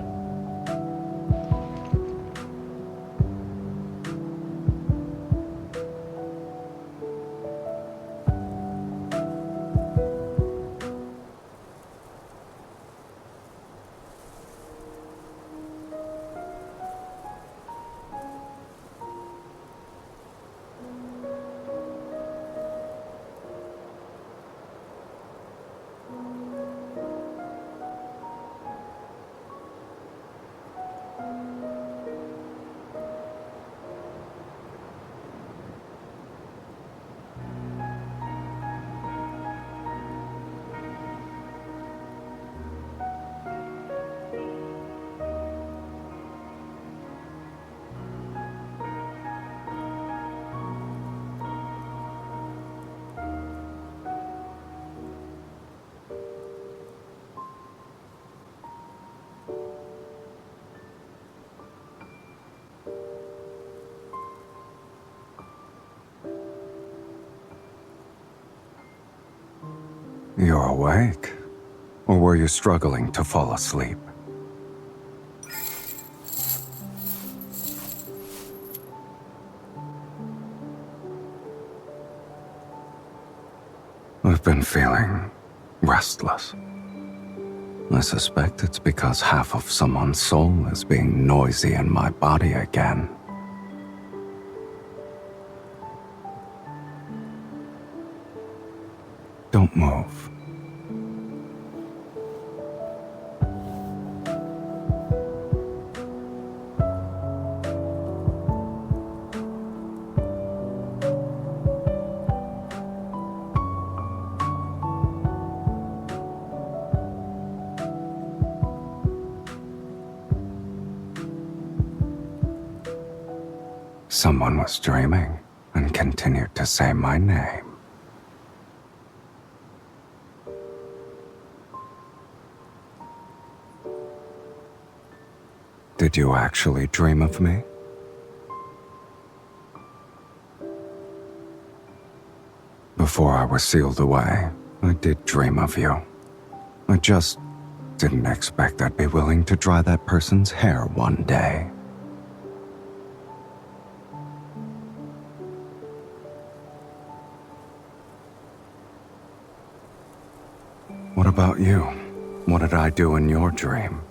You're awake? Or were you struggling to fall asleep? I've been feeling restless. I suspect it's because half of someone's soul is being noisy in my body again. Don't move. Someone was dreaming and continued to say my name. Did you actually dream of me? Before I was sealed away, I did dream of you. I just didn't expect I'd be willing to dry that person's hair one day. What about you? What did I do in your dream?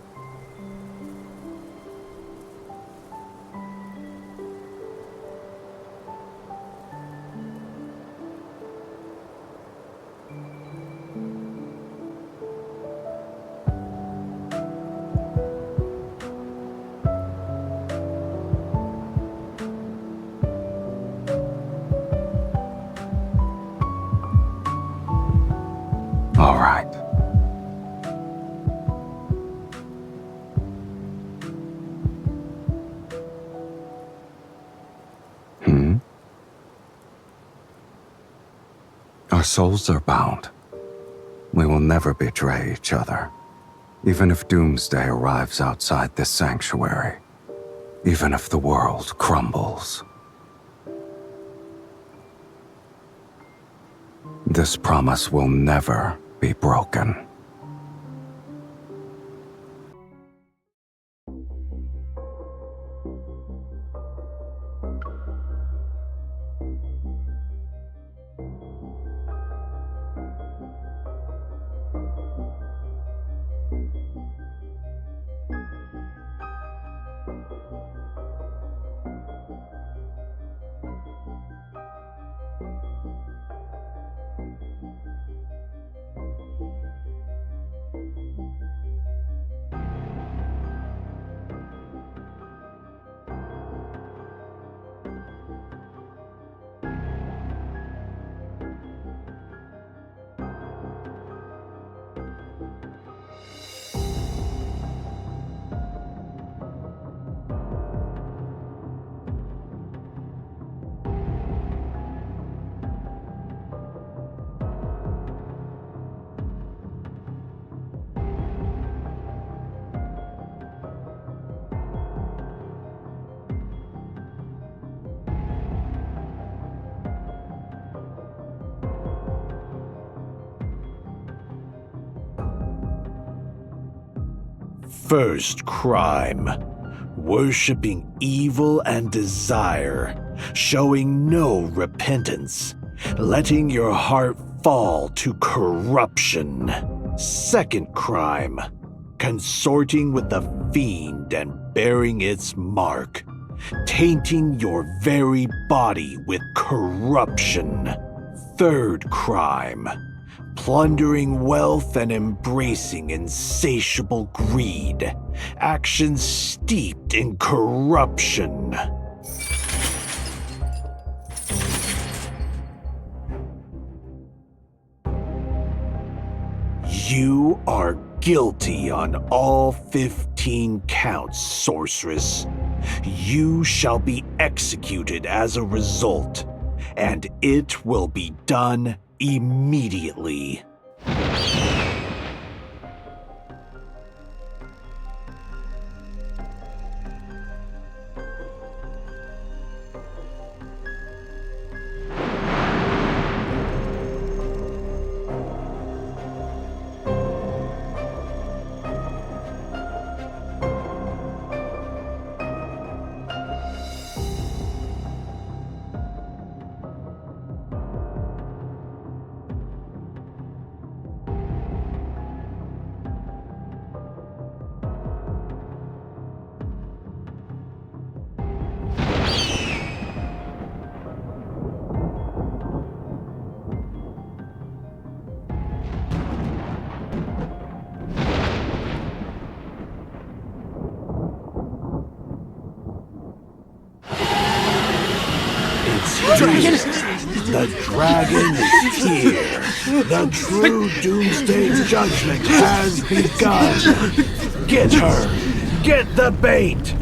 All right. Our souls are bound. We will never betray each other, even if doomsday arrives outside this sanctuary, even if the world crumbles. This promise will never be broken. First crime. Worshipping evil and desire, showing no repentance, letting your heart fall to corruption. Second crime. Consorting with the fiend and bearing its mark, tainting your very body with corruption. Third crime. Plundering wealth and embracing insatiable greed, actions steeped in corruption. You are guilty on all 15 counts, sorceress. You shall be executed as a result, and it will be done immediately. Dragon! The dragon is here. The true Doomsday judgment has begun. Get her. Get the bait.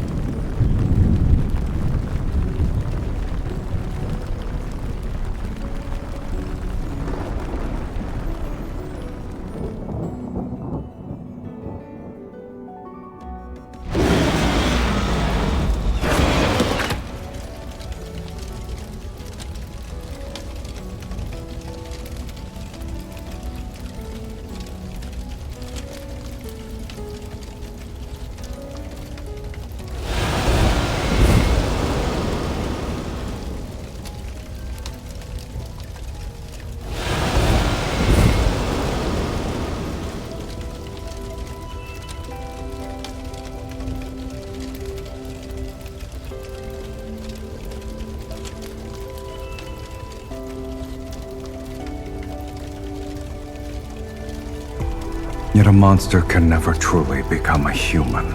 Yet a monster can never truly become a human.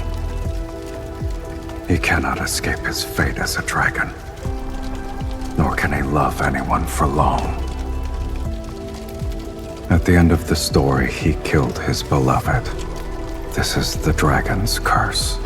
He cannot escape his fate as a dragon, nor can he love anyone for long. At the end of the story, he killed his beloved. This is the dragon's curse.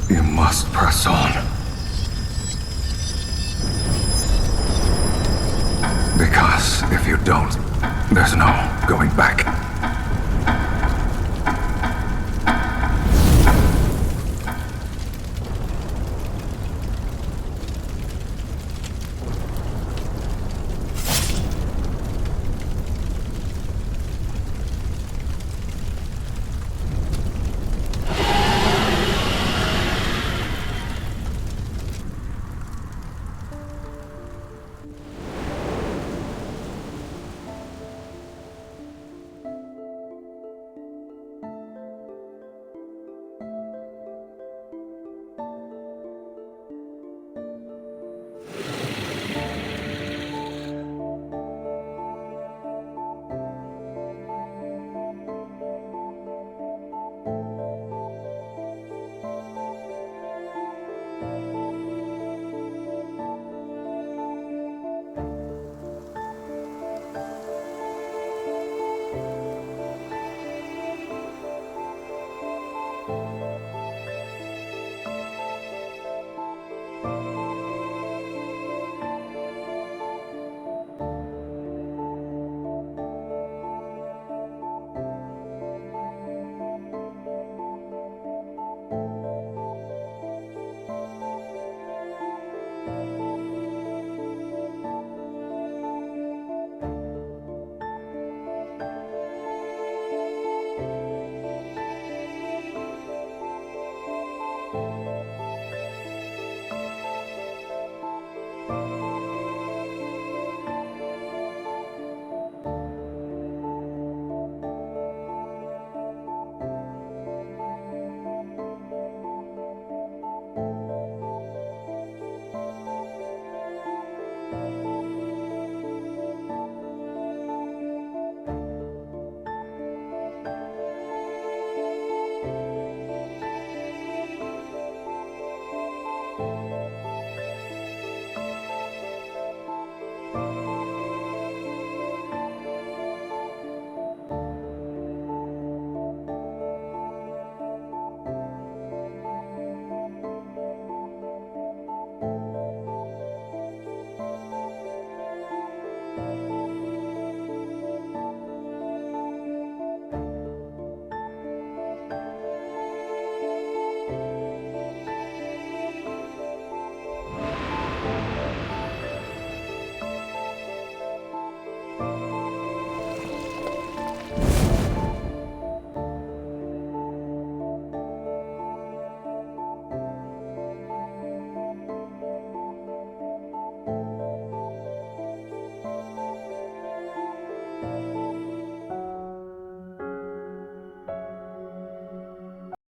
You must press on. Because if you don't, there's no going back.